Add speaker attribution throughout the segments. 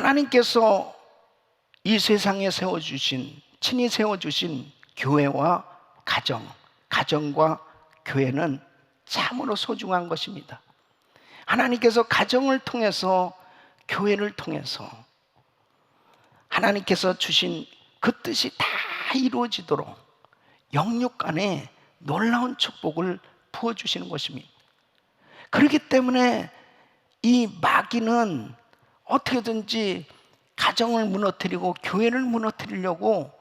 Speaker 1: 하나님께서 이 세상에 세워주신, 친히 세워주신 교회와 가정과 교회는 참으로 소중한 것입니다. 하나님께서 가정을 통해서, 교회를 통해서 하나님께서 주신 그 뜻이 다 이루어지도록 영육 간에 놀라운 축복을 부어주시는 것입니다. 그렇기 때문에 이 마귀는 어떻게든지 가정을 무너뜨리고 교회를 무너뜨리려고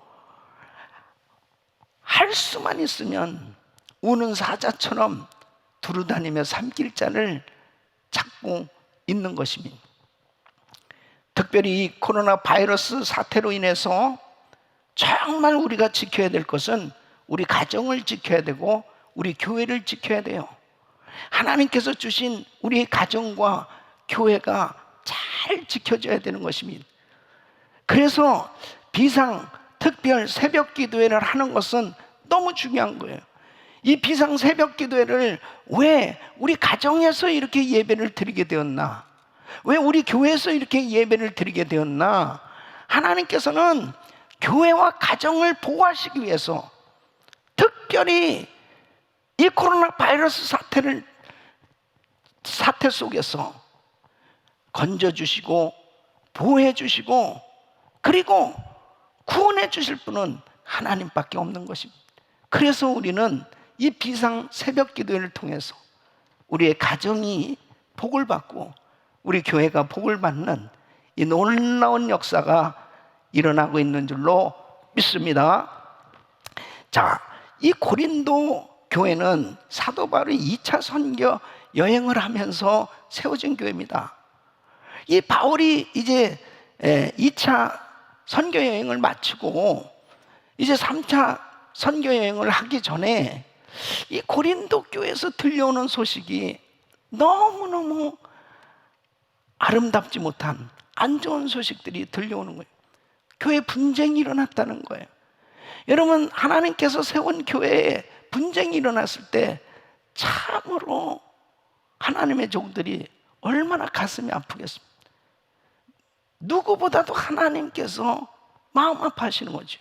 Speaker 1: 할 수만 있으면 우는 사자처럼 두루다니며 삼킬자를 찾고 있는 것입니다. 특별히 이 코로나 바이러스 사태로 인해서 정말 우리가 지켜야 될 것은 우리 가정을 지켜야 되고 우리 교회를 지켜야 돼요. 하나님께서 주신 우리 가정과 교회가 잘 지켜져야 되는 것입니다. 그래서 비상 특별 새벽 기도회를 하는 것은 너무 중요한 거예요. 이 비상 새벽 기도회를 왜 우리 가정에서 이렇게 예배를 드리게 되었나? 왜 우리 교회에서 이렇게 예배를 드리게 되었나? 하나님께서는 교회와 가정을 보호하시기 위해서 특별히 이 코로나 바이러스 사태 속에서 건져주시고 보호해주시고 그리고 구원해주실 분은 하나님밖에 없는 것입니다. 그래서 우리는 이 비상 새벽 기도회를 통해서 우리의 가정이 복을 받고 우리 교회가 복을 받는 이 놀라운 역사가 일어나고 있는 줄로 믿습니다. 자, 이 고린도 교회는 사도 바울이 2차 선교 여행을 하면서 세워진 교회입니다. 이 바울이 이제 2차 선교 여행을 마치고 이제 3차 선교 여행을 하기 전에 이 고린도 교회에서 들려오는 소식이 너무너무 아름답지 못한 안 좋은 소식들이 들려오는 거예요. 교회 분쟁이 일어났다는 거예요. 여러분, 하나님께서 세운 교회에 분쟁이 일어났을 때 참으로 하나님의 종들이 얼마나 가슴이 아프겠습니까? 누구보다도 하나님께서 마음 아파하시는 거죠.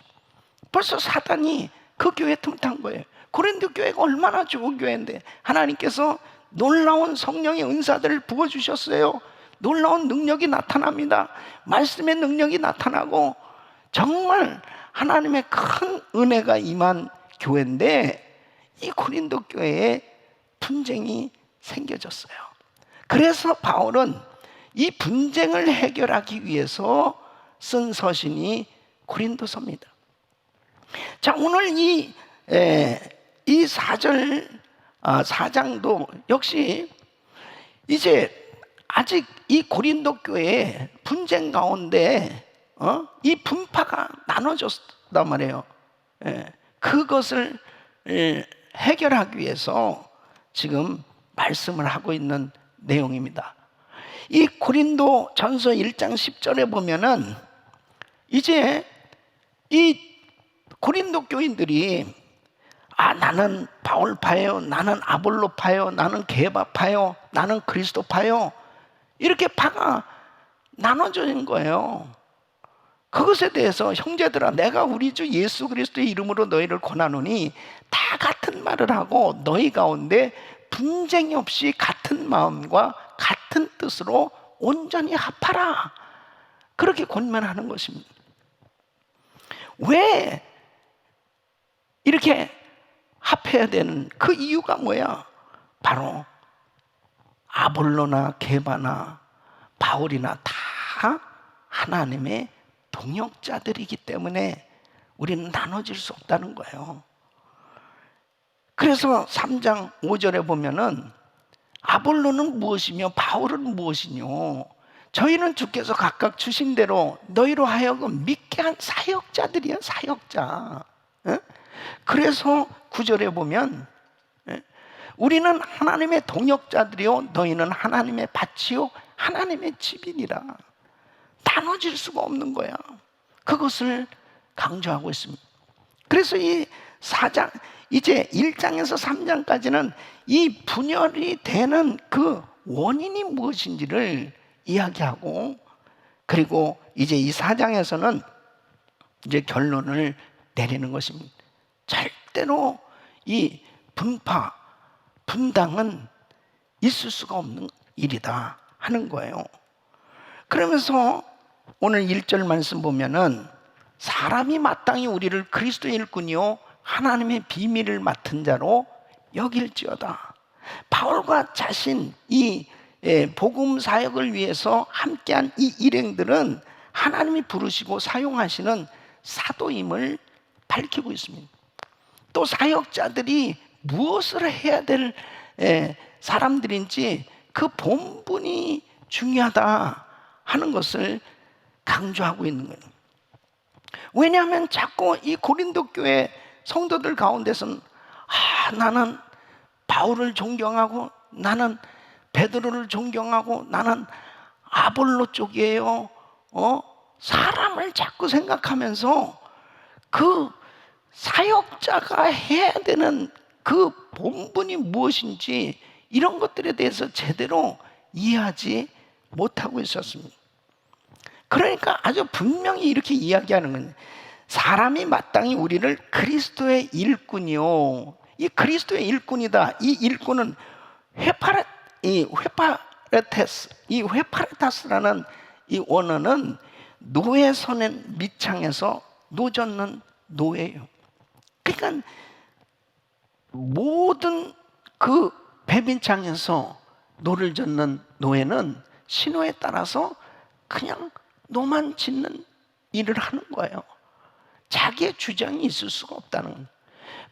Speaker 1: 벌써 사단이 그 교회에 틈탄 거예요. 고린도 교회가 얼마나 좋은 교회인데 하나님께서 놀라운 성령의 은사들을 부어주셨어요. 놀라운 능력이 나타납니다. 말씀의 능력이 나타나고 정말 하나님의 큰 은혜가 임한 교회인데 이 고린도 교회에 분쟁이 생겨졌어요. 그래서 바울은 이 분쟁을 해결하기 위해서 쓴 서신이 고린도서입니다. 자, 오늘 이 4장도 역시 이제 아직 이 고린도 교회의 분쟁 가운데 이 분파가 나눠졌단 말이에요. 그것을 해결하기 위해서 지금 말씀을 하고 있는 내용입니다. 이 고린도 전서 1장 10절에 보면은 이제 이 고린도 교인들이 나는 바울파예요, 나는 아볼로파예요, 나는 게바파예요, 나는 그리스도파예요, 이렇게 파가 나눠진 거예요. 그것에 대해서 형제들아, 내가 우리 주 예수 그리스도의 이름으로 너희를 권하노니 다 같은 말을 하고 너희 가운데 분쟁이 없이 같은 마음과 같은 뜻으로 온전히 합하라, 그렇게 권면하는 것입니다. 왜 이렇게 합해야 되는 그 이유가 뭐야? 바로 아볼로나 게바나 바울이나 다 하나님의 동역자들이기 때문에 우리는 나눠질 수 없다는 거예요. 그래서 3장 5절에 보면은 아볼로는 무엇이며 바울은 무엇이뇨? 저희는 주께서 각각 주신 대로 너희로 하여금 믿게 한 사역자들이야, 사역자. 그래서 9절에 보면 우리는 하나님의 동역자들이요 너희는 하나님의 밭이요 하나님의 집이니라. 나눠질 수가 없는 거야. 그것을 강조하고 있습니다. 그래서 이 4장, 이제 1장에서 3장까지는 이 분열이 되는 그 원인이 무엇인지를 이야기하고 그리고 이제 이 4장에서는 이제 결론을 내리는 것입니다. 절대로 이 분당은 있을 수가 없는 일이다 하는 거예요. 그러면서 오늘 1절 말씀 보면은 사람이 마땅히 우리를 그리스도의 일꾼이요 하나님의 비밀을 맡은 자로 여길지어다. 바울과 자신 이 복음 사역을 위해서 함께한 이 일행들은 하나님이 부르시고 사용하시는 사도임을 밝히고 있습니다. 또 사역자들이 무엇을 해야 될 사람들인지 그 본분이 중요하다 하는 것을 강조하고 있는 거예요. 왜냐하면 자꾸 이 고린도 교회 성도들 가운데서는 나는 바울을 존경하고 나는 베드로를 존경하고 나는 아볼로 쪽이에요. 사람을 자꾸 생각하면서 그 사역자가 해야 되는 그 본분이 무엇인지 이런 것들에 대해서 제대로 이해하지 못하고 있었습니다. 그러니까 아주 분명히 이렇게 이야기하는 거예요. 사람이 마땅히 우리를 그리스도의 일꾼이요. 이 그리스도의 일꾼이다. 이 일꾼은 회파레타스라는 이 원어는 노에 서는 밑창에서 노젓는 노예요. 그러니까 모든 그 배빈창에서 노를 젓는 노예는 신호에 따라서 그냥 노만 짓는 일을 하는 거예요. 자기의 주장이 있을 수가 없다는 거예요.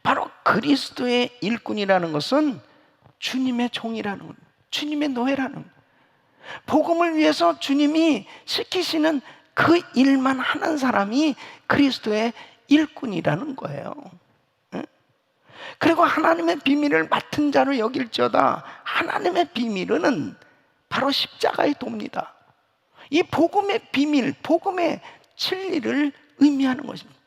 Speaker 1: 바로 그리스도의 일꾼이라는 것은 주님의 종이라는 거예요. 주님의 노예라는 거예요. 복음을 위해서 주님이 시키시는 그 일만 하는 사람이 그리스도의 일꾼이라는 거예요. 그리고 하나님의 비밀을 맡은 자로 여길지어다. 하나님의 비밀은 바로 십자가의 도입니다. 이 복음의 비밀, 복음의 진리를 의미하는 것입니다.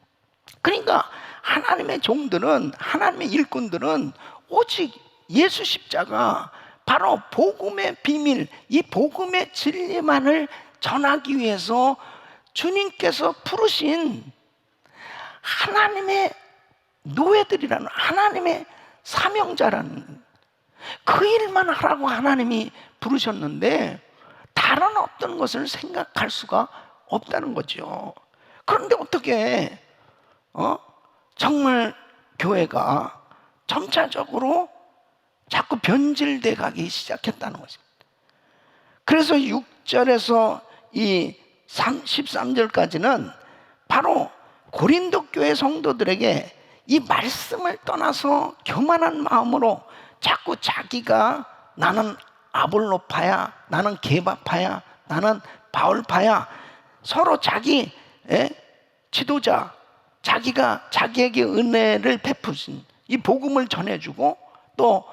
Speaker 1: 그러니까 하나님의 종들은, 하나님의 일꾼들은 오직 예수 십자가, 바로 복음의 비밀, 이 복음의 진리만을 전하기 위해서 주님께서 부르신 하나님의 노예들이라는, 하나님의 사명자라는 그 일만 하라고 하나님이 부르셨는데 다른 어떤 것을 생각할 수가 없다는 거죠. 그런데 어떻게 정말 교회가 점차적으로 자꾸 변질돼 가기 시작했다는 것입니다. 그래서 6절에서 이 13절까지는 바로 고린도 교회 성도들에게 이 말씀을 떠나서 교만한 마음으로 자꾸 자기가 나는 아볼로파야, 나는 게바파야, 나는 바울파야, 서로 자기 지도자, 자기가 자기에게 은혜를 베푸신 이 복음을 전해주고 또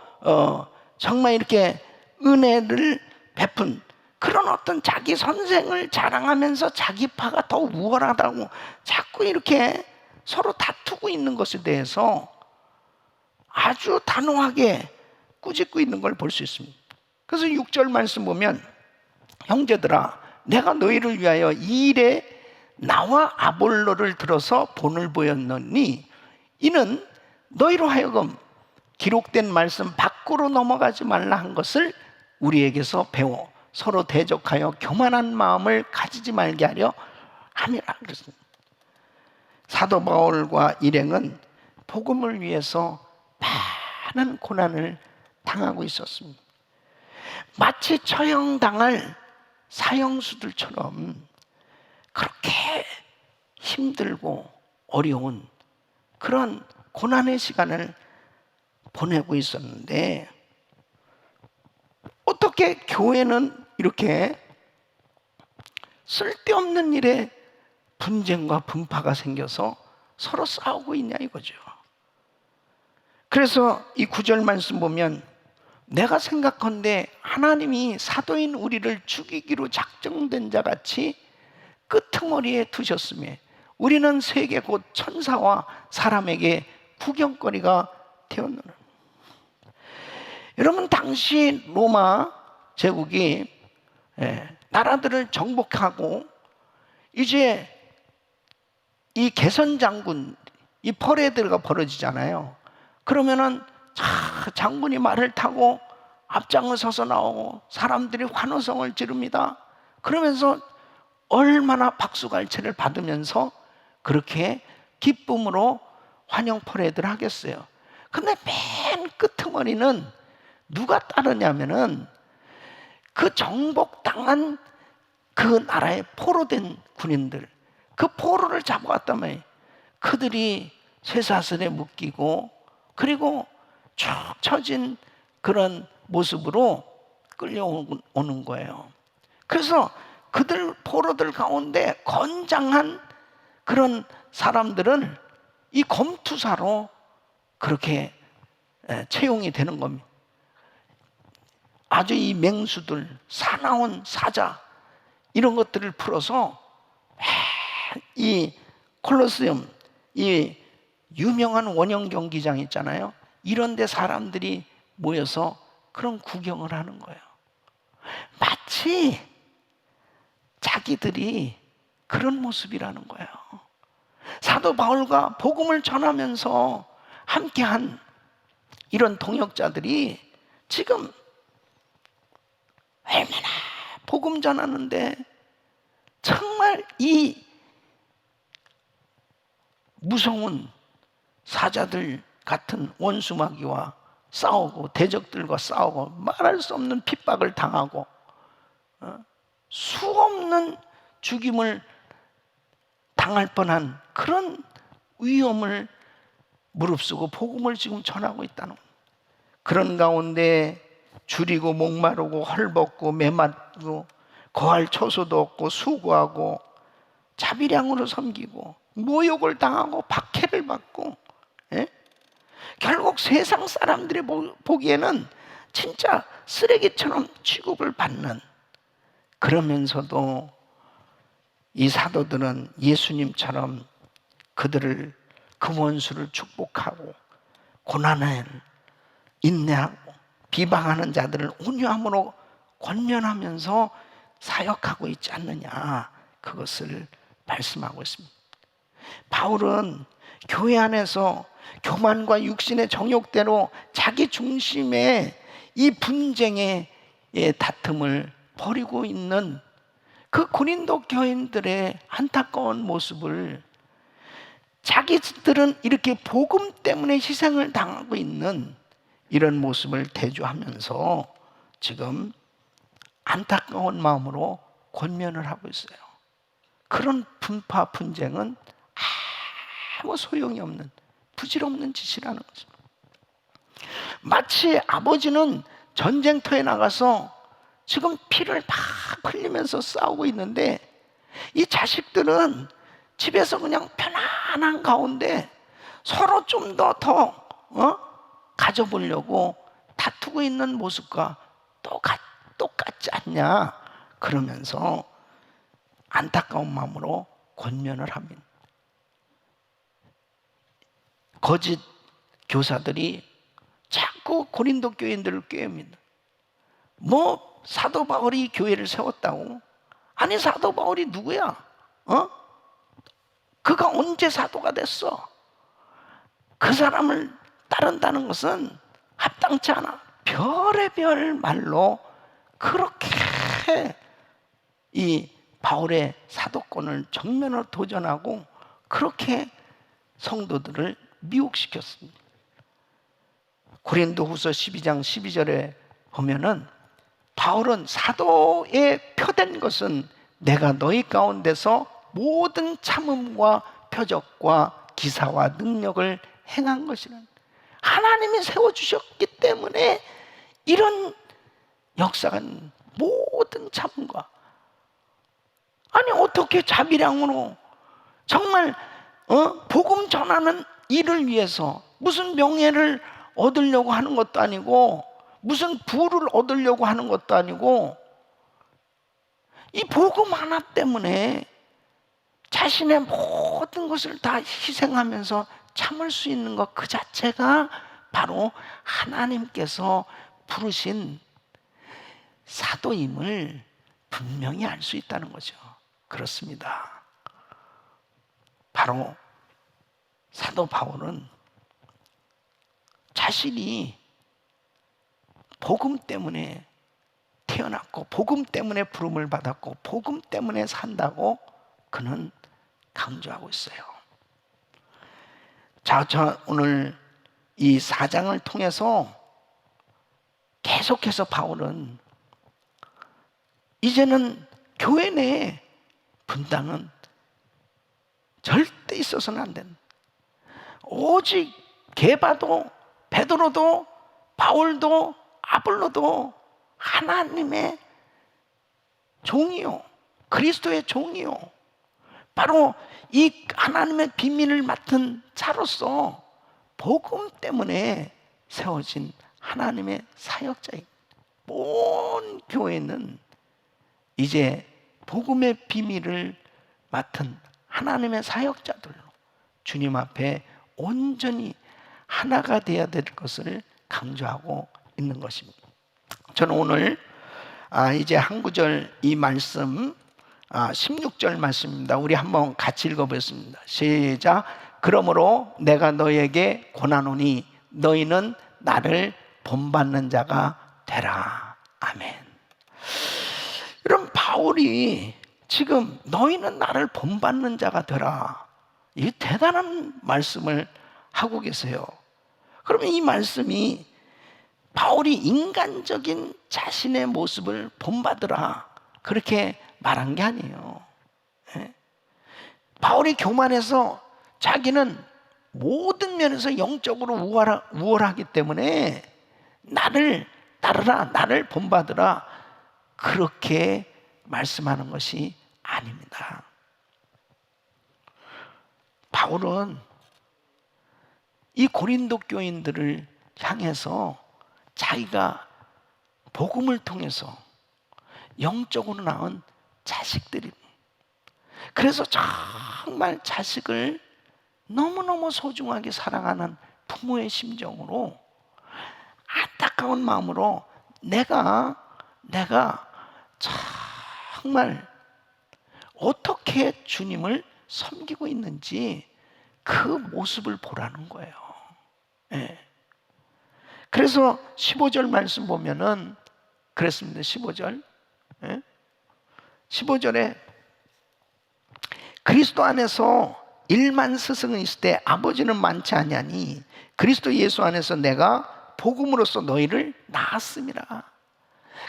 Speaker 1: 정말 이렇게 은혜를 베푼 그런 어떤 자기 선생을 자랑하면서 자기 파가 더 우월하다고 자꾸 이렇게 서로 다투고 있는 것에 대해서 아주 단호하게 꾸짖고 있는 걸 볼 수 있습니다. 그래서 6절 말씀 보면 형제들아 내가 너희를 위하여 이 일에 나와 아볼로를 들어서 본을 보였노니 이는 너희로 하여금 기록된 말씀 밖으로 넘어가지 말라 한 것을 우리에게서 배워 서로 대적하여 교만한 마음을 가지지 말게 하려 함이라 그랬습니다. 사도 바울과 일행은 복음을 위해서 많은 고난을 당하고 있었습니다. 마치 처형당할 사형수들처럼 그렇게 힘들고 어려운 그런 고난의 시간을 보내고 있었는데 어떻게 교회는 이렇게 쓸데없는 일에 분쟁과 분파가 생겨서 서로 싸우고 있냐 이거죠. 그래서 이 9절 말씀 보면 내가 생각컨대 하나님이 사도인 우리를 죽이기로 작정된 자 같이 끄트머리에 두셨으며 우리는 세계 곧 천사와 사람에게 구경거리가 되었노라. 여러분 당시 로마 제국이 나라들을 정복하고 이제 이 개선 장군, 이 퍼레이드가 벌어지잖아요. 그러면은 장군이 말을 타고 앞장을 서서 나오고 사람들이 환호성을 지릅니다. 그러면서 얼마나 박수갈채를 받으면서 그렇게 기쁨으로 환영 퍼레이드를 하겠어요. 근데 맨 끄트머리는 누가 따르냐면은 그 정복당한 그 나라의 포로된 군인들, 그 포로를 잡아왔다며 그들이 쇠사슬에 묶이고 그리고 쭉 처진 그런 모습으로 끌려오는 거예요. 그래서 그들 포로들 가운데 건장한 그런 사람들은 이 검투사로 그렇게 채용이 되는 겁니다. 아주 이 맹수들, 사나운 사자 이런 것들을 풀어서 이 콜로세움, 이 유명한 원형 경기장 있잖아요. 이런 데 사람들이 모여서 그런 구경을 하는 거예요. 마치 자기들이 그런 모습이라는 거예요. 사도 바울과 복음을 전하면서 함께한 이런 동역자들이 지금 얼마나 복음 전하는데 정말 이 무서운 사자들 같은 원수마귀와 싸우고 대적들과 싸우고 말할 수 없는 핍박을 당하고 수없는 죽임을 당할 뻔한 그런 위험을 무릅쓰고 복음을 지금 전하고 있다는 겁니다. 그런 가운데 줄이고 목마르고 헐벗고 메마르고 거할 처소도 없고 수고하고 자비량으로 섬기고 모욕을 당하고 박해를 받고 결국 세상 사람들이 보기에는 진짜 쓰레기처럼 취급을 받는, 그러면서도 이 사도들은 예수님처럼 그들을, 그 원수를 축복하고 고난을 인내하고 비방하는 자들을 온유함으로 권면하면서 사역하고 있지 않느냐, 그것을 말씀하고 있습니다. 바울은 교회 안에서 교만과 육신의 정욕대로 자기 중심의 이 분쟁의 다툼을 벌이고 있는 그 고린도 교인들의 안타까운 모습을, 자기들은 이렇게 복음 때문에 희생을 당하고 있는 이런 모습을 대조하면서 지금 안타까운 마음으로 권면을 하고 있어요. 그런 분파 분쟁은 아무 소용이 없는 부질없는 짓이라는 거죠. 마치 아버지는 전쟁터에 나가서 지금 피를 막 흘리면서 싸우고 있는데 이 자식들은 집에서 그냥 편안한 가운데 서로 좀 더 가져보려고 다투고 있는 모습과 똑같지 않냐, 그러면서 안타까운 마음으로 권면을 합니다. 거짓 교사들이 자꾸 고린도 교인들을 꾀입니다. 뭐 사도 바울이 교회를 세웠다고? 아니, 사도 바울이 누구야? 그가 언제 사도가 됐어? 그 사람을 따른다는 것은 합당치 않아. 별의별 말로 그렇게 이 바울의 사도권을 정면으로 도전하고 그렇게 성도들을 미혹시켰습니다. 고린도후서 12장 12절에 보면은 바울은 사도에 표된 것은 내가 너희 가운데서 모든 참음과 표적과 기사와 능력을 행한 것이라. 하나님이 세워주셨기 때문에 이런 역사가, 모든 참음과, 아니 어떻게 자비량으로 정말 복음 전하는 일을 위해서 무슨 명예를 얻으려고 하는 것도 아니고 무슨 부를 얻으려고 하는 것도 아니고 이 복음 하나 때문에 자신의 모든 것을 다 희생하면서 참을 수 있는 것 그 자체가 바로 하나님께서 부르신 사도임을 분명히 알 수 있다는 거죠. 그렇습니다. 바로 사도 바울은 자신이 복음 때문에 태어났고 복음 때문에 부름을 받았고 복음 때문에 산다고 그는 강조하고 있어요. 자, 저 오늘 이 4장을 통해서 계속해서 바울은 이제는 교회 내에 분당은 절대 있어서는 안 된다. 오직 게바도 베드로도 바울도 아볼로도 하나님의 종이요, 그리스도의 종이요, 바로 이 하나님의 비밀을 맡은 자로서 복음 때문에 세워진 하나님의 사역자입니다. 온 교회는 이제 복음의 비밀을 맡은 하나님의 사역자들로 주님 앞에 온전히 하나가 되어야 될 것을 강조하고 있는 것입니다. 저는 오늘 이제 한 구절 이 말씀 16절 말씀입니다. 우리 한번 같이 읽어보겠습니다. 시작. 그러므로 내가 너에게 권하노니 너희는 나를 본받는 자가 되라. 아멘. 여러분, 바울이 지금 너희는 나를 본받는 자가 되라, 이 대단한 말씀을 하고 계세요. 그러면 이 말씀이 바울이 인간적인 자신의 모습을 본받으라 그렇게 말한 게 아니에요. 바울이 교만해서 자기는 모든 면에서 영적으로 우월하기 때문에 나를 따르라, 나를 본받으라 그렇게 말씀하는 것이 아닙니다. 바울은 이 고린도 교인들을 향해서 자기가 복음을 통해서 영적으로 낳은 자식들입니다. 그래서 정말 자식을 너무너무 소중하게 사랑하는 부모의 심정으로 안타까운 마음으로 내가 정말 어떻게 주님을 섬기고 있는지 그 모습을 보라는 거예요. 예. 그래서 15절 말씀 보면은 그랬습니다. 15절. 예? 15절에 그리스도 안에서 1만 스승은 있을 때 아버지는 많지 아니하니 그리스도 예수 안에서 내가 복음으로써 너희를 낳았음이라.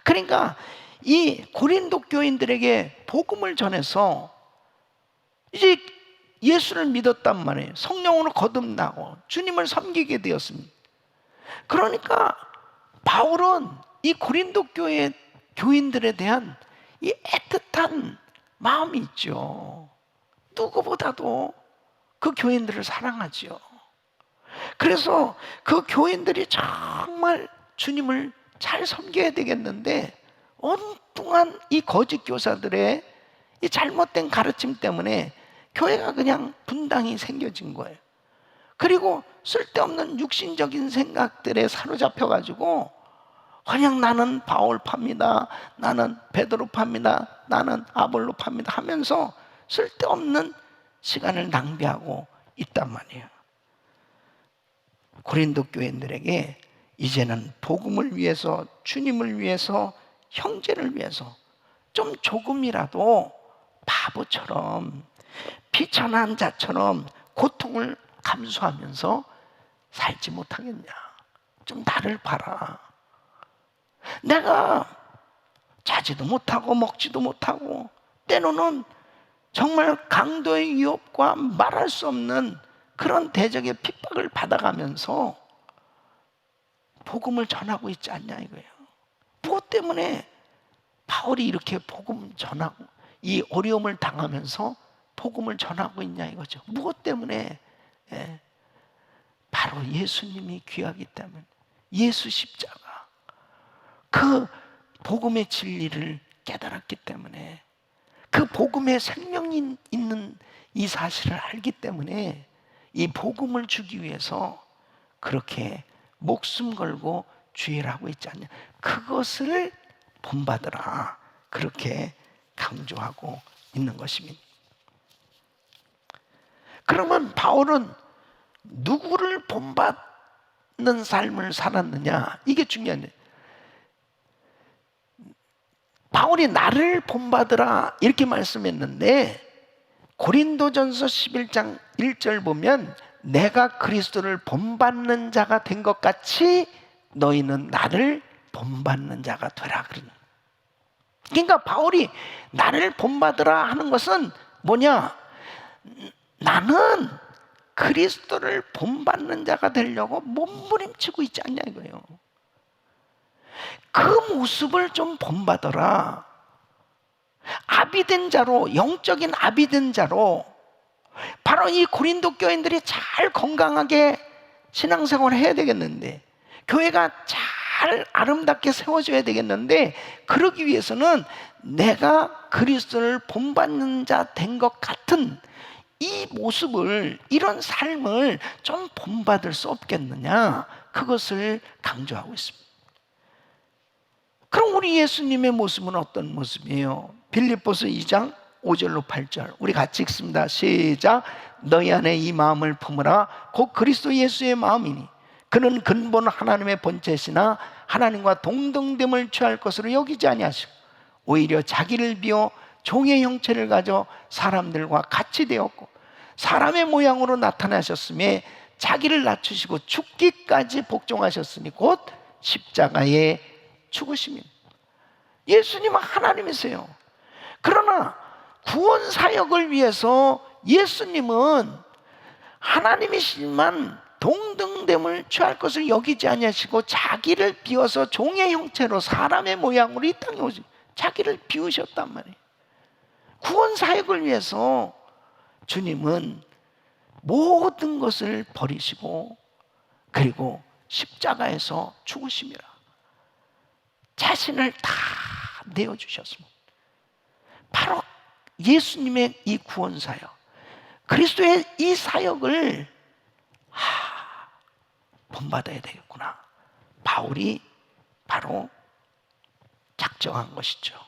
Speaker 1: 그러니까 이 고린도 교인들에게 복음을 전해서 이제 예수를 믿었단 말이에요. 성령으로 거듭나고 주님을 섬기게 되었습니다. 그러니까 바울은 이 고린도 교회 교인들에 대한 이 애틋한 마음이 있죠. 누구보다도 그 교인들을 사랑하죠. 그래서 그 교인들이 정말 주님을 잘 섬겨야 되겠는데 엉뚱한 이 거짓 교사들의 이 잘못된 가르침 때문에 교회가 그냥 분당이 생겨진 거예요. 그리고 쓸데없는 육신적인 생각들에 사로잡혀 가지고 그냥 나는 바울 팝니다, 나는 베드로 팝니다, 나는 아볼로 팝니다 하면서 쓸데없는 시간을 낭비하고 있단 말이에요. 고린도 교인들에게 이제는 복음을 위해서, 주님을 위해서, 형제를 위해서 좀 조금이라도 바보처럼 비천한 자처럼 고통을 감수하면서 살지 못하겠냐. 좀 나를 봐라. 내가 자지도 못하고 먹지도 못하고 때로는 정말 강도의 위협과 말할 수 없는 그런 대적의 핍박을 받아가면서 복음을 전하고 있지 않냐 이거예요. 무엇 때문에 바울이 이렇게 복음 전하고 이 어려움을 당하면서 복음을 전하고 있냐 이거죠. 무엇 때문에? 바로 예수님이 귀하기 때문에, 예수 십자가, 그 복음의 진리를 깨달았기 때문에, 그 복음의 생명이 있는 이 사실을 알기 때문에 이 복음을 주기 위해서 그렇게 목숨 걸고 주의를 하고 있지 않냐. 그것을 본받으라 그렇게 강조하고 있는 것입니다. 그러면 바울은 누구를 본받는 삶을 살았느냐? 이게 중요한데, 바울이 나를 본받으라 이렇게 말씀했는데 고린도전서 11장 1절 보면 내가 그리스도를 본받는 자가 된 것 같이 너희는 나를 본받는 자가 되라 그러는. 그러니까 바울이 나를 본받으라 하는 것은 뭐냐? 나는 그리스도를 본받는 자가 되려고 몸부림치고 있지 않냐 이거예요. 그 모습을 좀 본받아라. 아비된 자로, 영적인 아비된 자로, 바로 이 고린도 교인들이 잘 건강하게 신앙생활을 해야 되겠는데, 교회가 잘 아름답게 세워져야 되겠는데, 그러기 위해서는 내가 그리스도를 본받는 자 된 것 같은 이 모습을, 이런 삶을 좀 본받을 수 없겠느냐, 그것을 강조하고 있습니다. 그럼 우리 예수님의 모습은 어떤 모습이에요? 빌립보서 2장 5절로 8절 우리 같이 읽습니다. 시작. 너희 안에 이 마음을 품으라. 곧 그리스도 예수의 마음이니 그는 근본 하나님의 본체시나 하나님과 동등됨을 취할 것으로 여기지 아니하시고 오히려 자기를 비워 종의 형체를 가져 사람들과 같이 되었고 사람의 모양으로 나타나셨으며 자기를 낮추시고 죽기까지 복종하셨으니 곧 십자가에 죽으심입니다. 예수님은 하나님이세요. 그러나 구원 사역을 위해서 예수님은 하나님이시지만 동등됨을 취할 것을 여기지 아니하시고 자기를 비워서 종의 형체로 사람의 모양으로 이 땅에 오시 자기를 비우셨단 말이에요. 구원 사역을 위해서 주님은 모든 것을 버리시고 그리고 십자가에서 죽으심이라 자신을 다 내어주셨습니다. 바로 예수님의 이 구원 사역, 그리스도의 이 사역을 본받아야 되겠구나. 바울이 바로 작정한 것이죠.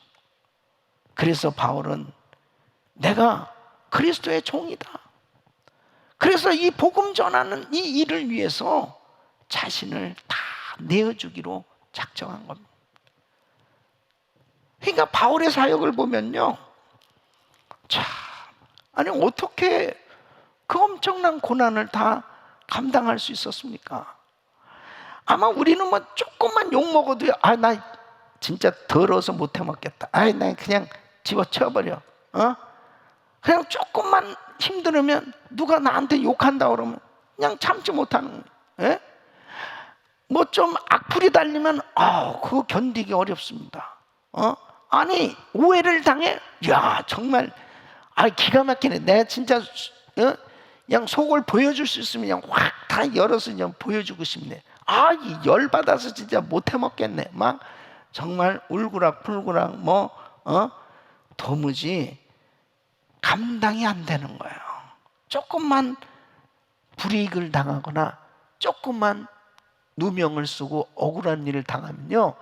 Speaker 1: 그래서 바울은 내가 그리스도의 종이다. 그래서 이 복음 전하는 이 일을 위해서 자신을 다 내어주기로 작정한 겁니다. 그러니까 바울의 사역을 보면요, 참, 아니 어떻게 그 엄청난 고난을 다 감당할 수 있었습니까? 아마 우리는 뭐 조금만 욕 먹어도 나 진짜 더러워서 못 해먹겠다. 나 그냥 집어쳐버려. 그냥 조금만 힘들으면 누가 나한테 욕한다 그러면 그냥 참지 못하는 거예요. 뭐 좀 악플이 달리면 그거 견디기 어렵습니다. 아니 오해를 당해? 야 정말 기가 막히네. 내가 진짜 그냥 속을 보여줄 수 있으면 그냥 확 다 열어서 그냥 보여주고 싶네. 이 열받아서 진짜 못 해먹겠네. 막 정말 울그락불그락 도무지 감당이 안 되는 거예요. 조금만 불이익을 당하거나 조금만 누명을 쓰고 억울한 일을 당하면요,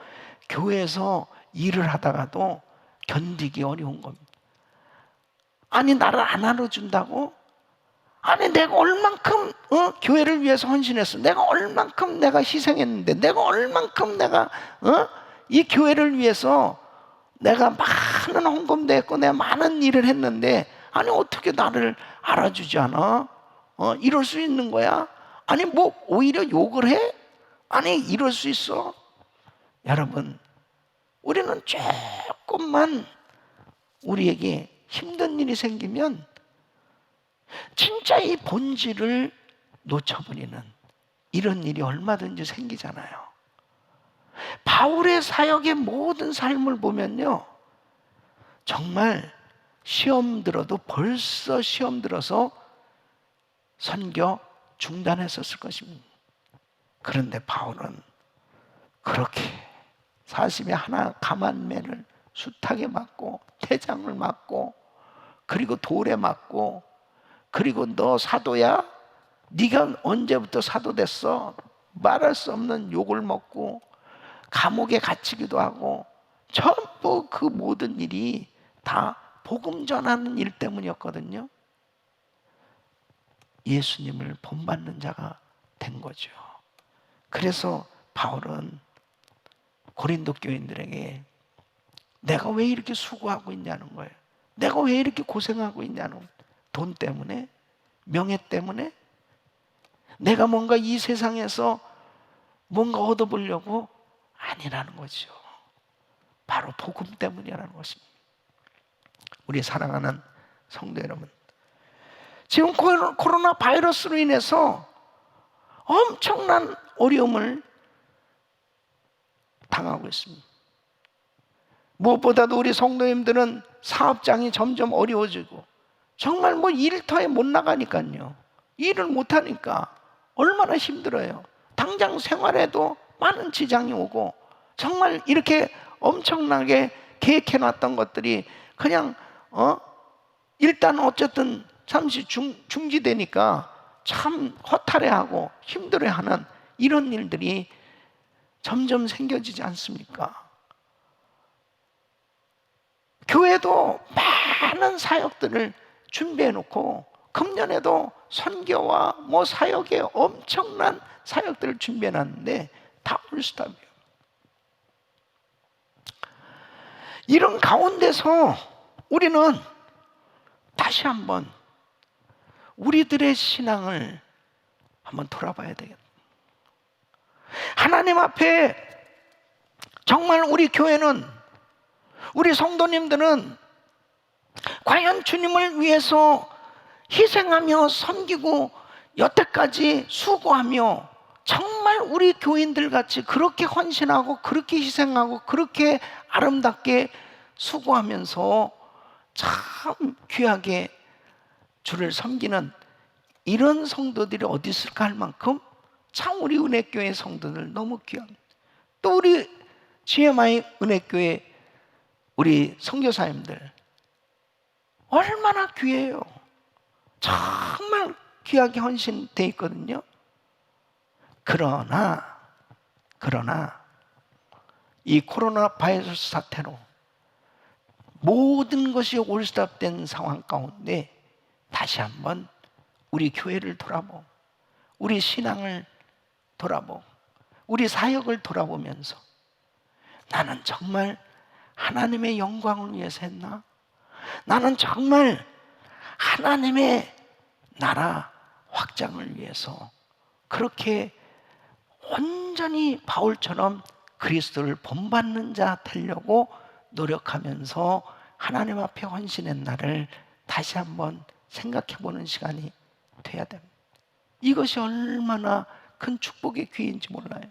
Speaker 1: 교회에서 일을 하다가도 견디기 어려운 겁니다. 아니 나를 안 알아준다고? 아니 내가 얼만큼 교회를 위해서 헌신했어. 내가 얼만큼 내가 희생했는데, 내가 얼만큼 내가 이 교회를 위해서 내가 많은 헌금도 했고 내가 많은 일을 했는데 아니 어떻게 나를 알아주지 않아? 이럴 수 있는 거야? 아니 뭐 오히려 욕을 해? 아니 이럴 수 있어? 여러분, 우리는 조금만 우리에게 힘든 일이 생기면 진짜 이 본질을 놓쳐버리는 이런 일이 얼마든지 생기잖아요. 바울의 사역의 모든 삶을 보면요, 정말 시험 들어도 벌써 시험 들어서 선교 중단했었을 것입니다. 그런데 바울은 그렇게 사심에 하나 가만매를 숱하게 맞고 태장을 맞고 그리고 돌에 맞고 그리고 너 사도야? 네가 언제부터 사도 됐어? 말할 수 없는 욕을 먹고 감옥에 갇히기도 하고 전부 그 모든 일이 다 복음 전하는 일 때문이었거든요. 예수님을 본받는 자가 된 거죠. 그래서 바울은 고린도 교인들에게 내가 왜 이렇게 수고하고 있냐는 거예요. 내가 왜 이렇게 고생하고 있냐는 거예요. 돈 때문에? 명예 때문에? 내가 뭔가 이 세상에서 뭔가 얻어보려고? 아니라는 거죠. 바로 복음 때문이라는 것입니다. 우리 사랑하는 성도 여러분, 지금 코로나 바이러스로 인해서 엄청난 어려움을 당하고 있습니다. 무엇보다도 우리 성도님들은 사업장이 점점 어려워지고 정말 뭐 일터에 못 나가니까요. 일을 못 하니까 얼마나 힘들어요. 당장 생활에도 많은 지장이 오고 정말 이렇게 엄청나게 계획해 놨던 것들이 그냥 일단 어쨌든 잠시 중지되니까 참 허탈해하고 힘들어하는 이런 일들이 점점 생겨지지 않습니까? 교회도 많은 사역들을 준비해 놓고 금년에도 선교와 뭐 사역에 엄청난 사역들을 준비해 놨는데 다 풀스톱이에요. 이런 가운데서 우리는 다시 한번 우리들의 신앙을 한번 돌아봐야 되겠다. 하나님 앞에 정말 우리 교회는, 우리 성도님들은 과연 주님을 위해서 희생하며 섬기고 여태까지 수고하며 정말 우리 교인들 같이 그렇게 헌신하고 그렇게 희생하고 그렇게 아름답게 수고하면서 참 귀하게 주를 섬기는 이런 성도들이 어디 있을까 할 만큼 참 우리 은혜교회 성도들 너무 귀합니다. 또 우리 GMI 은혜교회 우리 선교사님들 얼마나 귀해요. 정말 귀하게 헌신되어 있거든요. 그러나 이 코로나 바이러스 사태로 모든 것이 올스톱된 상황 가운데 다시 한번 우리 교회를 돌아보고 우리 신앙을 돌아보고 우리 사역을 돌아보면서 나는 정말 하나님의 영광을 위해서 했나? 나는 정말 하나님의 나라 확장을 위해서 그렇게 온전히 바울처럼 그리스도를 본받는 자 되려고 노력하면서 하나님 앞에 헌신한 나를 다시 한번 생각해 보는 시간이 돼야 됩니다. 이것이 얼마나 큰 축복의 기회인지 몰라요.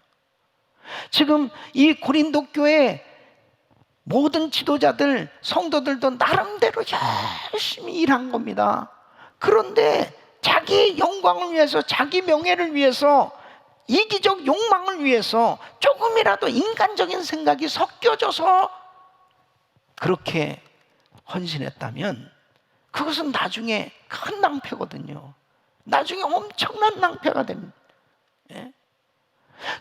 Speaker 1: 지금 이 고린도 교회 모든 지도자들, 성도들도 나름대로 열심히 일한 겁니다. 그런데 자기 영광을 위해서, 자기 명예를 위해서, 이기적 욕망을 위해서 조금이라도 인간적인 생각이 섞여져서 그렇게 헌신했다면 그것은 나중에 큰 낭패거든요. 나중에 엄청난 낭패가 됩니다. 예?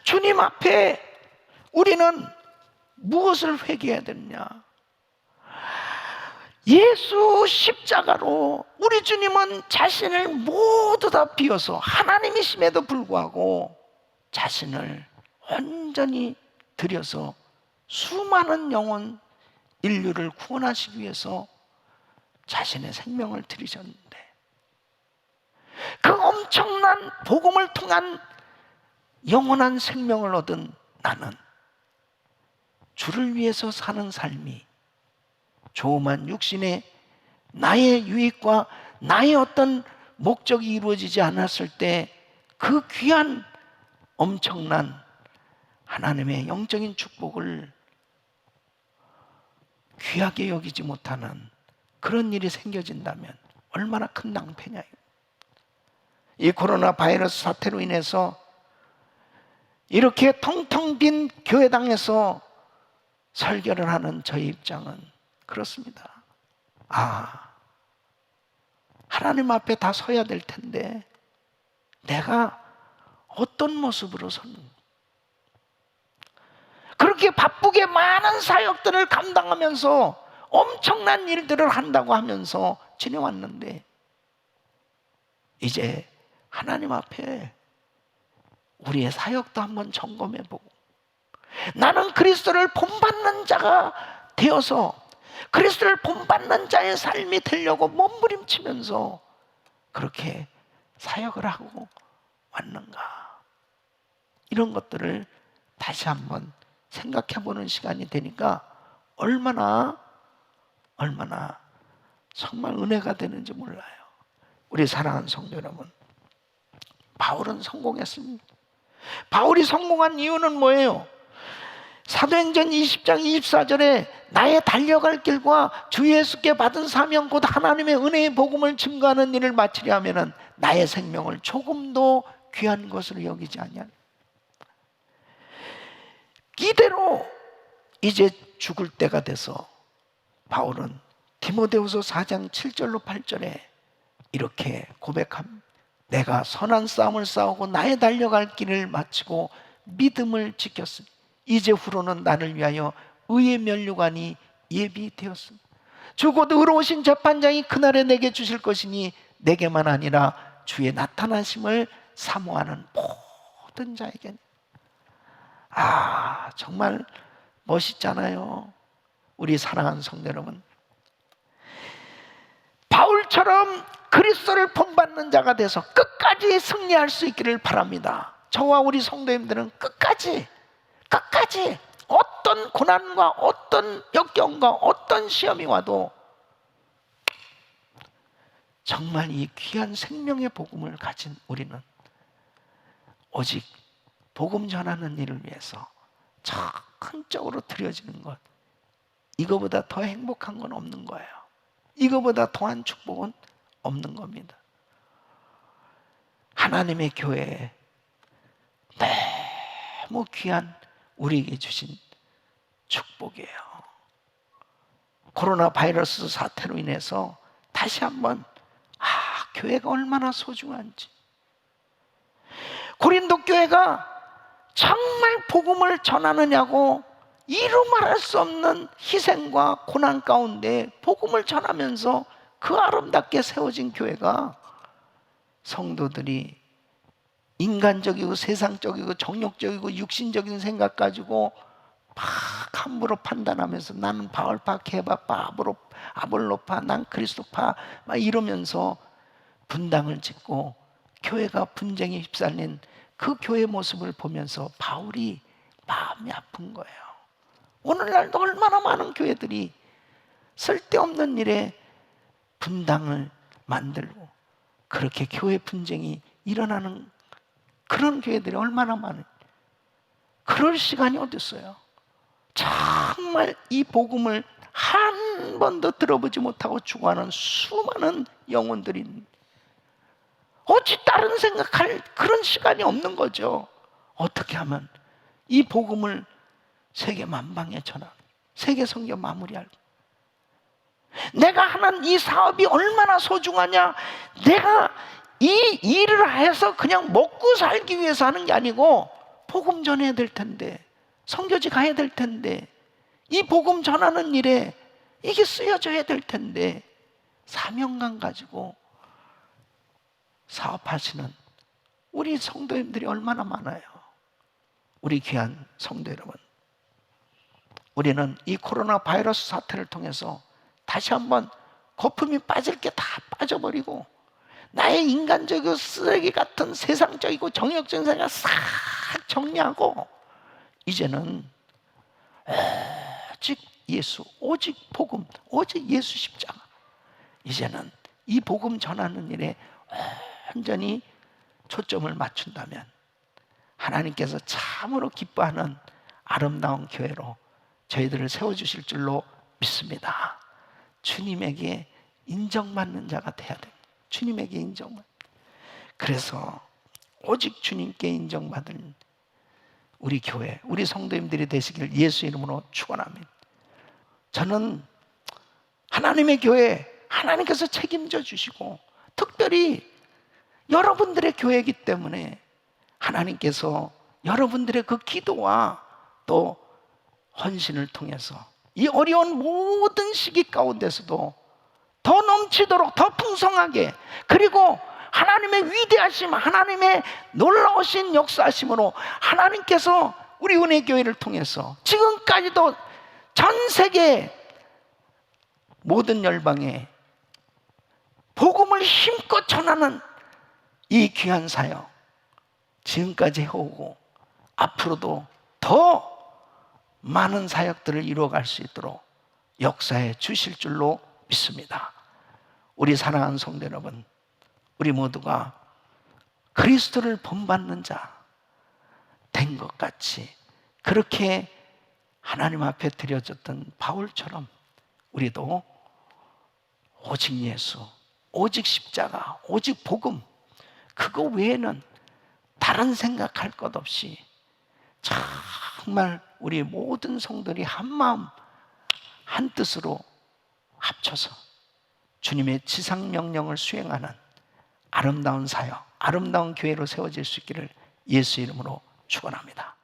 Speaker 1: 주님 앞에 우리는 무엇을 회개해야 되느냐? 예수 십자가로 우리 주님은 자신을 모두 다 비워서 하나님이심에도 불구하고 자신을 온전히 들여서 수많은 영혼 인류를 구원하시기 위해서 자신의 생명을 들이셨는데 그 엄청난 복음을 통한 영원한 생명을 얻은 나는 주를 위해서 사는 삶이 조그만 육신의 나의 유익과 나의 어떤 목적이 이루어지지 않았을 때 그 귀한 엄청난 하나님의 영적인 축복을 귀하게 여기지 못하는 그런 일이 생겨진다면 얼마나 큰 낭패냐. 이 코로나 바이러스 사태로 인해서 이렇게 텅텅 빈 교회당에서 설교를 하는 저희 입장은 그렇습니다. 하나님 앞에 다 서야 될 텐데 내가 어떤 모습으로 섰는가? 그렇게 바쁘게 많은 사역들을 감당하면서 엄청난 일들을 한다고 하면서 지내왔는데 이제 하나님 앞에 우리의 사역도 한번 점검해보고, 나는 그리스도를 본받는 자가 되어서 그리스도를 본받는 자의 삶이 되려고 몸부림치면서 그렇게 사역을 하고 왔는가, 이런 것들을 다시 한번 생각해보는 시간이 되니까 얼마나 정말 은혜가 되는지 몰라요. 우리 사랑하는 성도 여러분, 바울은 성공했습니다. 바울이 성공한 이유는 뭐예요? 사도행전 20장 24절에 나의 달려갈 길과 주 예수께 받은 사명 곧 하나님의 은혜의 복음을 증거하는 일을 마치려 하면은 나의 생명을 조금도 귀한 것으로 여기지 아니하니. 이대로 이제 죽을 때가 돼서 바울은 디모데후서 4장 7절로 8절에 이렇게 고백합니다. 내가 선한 싸움을 싸우고 나의 달려갈 길을 마치고 믿음을 지켰으니 이제후로는 나를 위하여 의의 면류관이 예비되었습니다. 주 곧 의로우신 재판장이 그날에 내게 주실 것이니 내게만 아니라 주의 나타나심을 사모하는 모든 자에게. 정말 멋있잖아요. 우리 사랑하는 성도 여러분, 바울처럼 그리스도를 본받는 자가 돼서 끝까지 승리할 수 있기를 바랍니다. 저와 우리 성도님들은 끝까지 어떤 고난과 어떤 역경과 어떤 시험이 와도 정말 이 귀한 생명의 복음을 가진 우리는 오직 복음 전하는 일을 위해서 적극적으로 드려지는 것, 이거보다 더 행복한 건 없는 거예요. 이거보다 더한 축복은 없는 겁니다. 하나님의 교회에 너무 귀한 우리에게 주신 축복이에요. 코로나 바이러스 사태로 인해서 다시 한번 교회가 얼마나 소중한지, 고린도 교회가 정말 복음을 전하느냐고 이루 말할 수 없는 희생과 고난 가운데 복음을 전하면서 그 아름답게 세워진 교회가 성도들이 인간적이고 세상적이고 정욕적이고 육신적인 생각 가지고 막 함부로 판단하면서 나는 바울파, 케바파, 아볼로파, 난 그리스도파 막 이러면서 분당을 짓고 교회가 분쟁에 휩쓸린 그 교회 모습을 보면서 바울이 마음이 아픈 거예요. 오늘날도 얼마나 많은 교회들이 쓸데없는 일에 분당을 만들고 그렇게 교회 분쟁이 일어나는 그런 교회들이 얼마나 많아요. 그럴 시간이 어디 있어요? 정말 이 복음을 한 번도 들어보지 못하고 죽어가는 수많은 영혼들이 어찌 다른 생각할 그런 시간이 없는 거죠. 어떻게 하면 이 복음을 세계 만방에 전하, 세계 선교 마무리할, 내가 하는 이 사업이 얼마나 소중하냐, 내가 이 일을 해서 그냥 먹고 살기 위해서 하는 게 아니고 복음 전해야 될 텐데, 선교지 가야 될 텐데, 이 복음 전하는 일에 이게 쓰여져야 될 텐데 사명감 가지고 사업하시는 우리 성도님들이 얼마나 많아요. 우리 귀한 성도 여러분, 우리는 이 코로나 바이러스 사태를 통해서 다시 한번 거품이 빠질 게 다 빠져버리고 나의 인간적이고 쓰레기 같은 세상적이고 정욕적인 생각 싹 정리하고 이제는 오직 예수, 오직 복음, 오직 예수 십자가, 이제는 이 복음 전하는 일에 완전히 초점을 맞춘다면 하나님께서 참으로 기뻐하는 아름다운 교회로 저희들을 세워주실 줄로 믿습니다. 주님에게 인정받는 자가 돼야 됩니다. 주님에게 인정받는. 그래서 오직 주님께 인정받은 우리 교회, 우리 성도님들이 되시길 예수 이름으로 축원합니다. 저는 하나님의 교회, 하나님께서 책임져 주시고 특별히 여러분들의 교회이기 때문에 하나님께서 여러분들의 그 기도와 또 헌신을 통해서 이 어려운 모든 시기 가운데서도 더 넘치도록 더 풍성하게, 그리고 하나님의 위대하심, 하나님의 놀라우신 역사하심으로 하나님께서 우리 은혜교회를 통해서 지금까지도 전 세계 모든 열방에 복음을 힘껏 전하는 이 귀한 사역 지금까지 해오고 앞으로도 더 많은 사역들을 이루어갈 수 있도록 역사해 주실 줄로 믿습니다. 우리 사랑하는 성도 여러분, 우리 모두가 그리스도를 본받는 자 된 것 같이 그렇게 하나님 앞에 드려졌던 바울처럼 우리도 오직 예수, 오직 십자가, 오직 복음, 그거 외에는 다른 생각할 것 없이 정말 우리 모든 성도들이 한 마음 한 뜻으로 합쳐서 주님의 지상명령을 수행하는 아름다운 사역, 아름다운 교회로 세워질 수 있기를 예수 이름으로 축원합니다.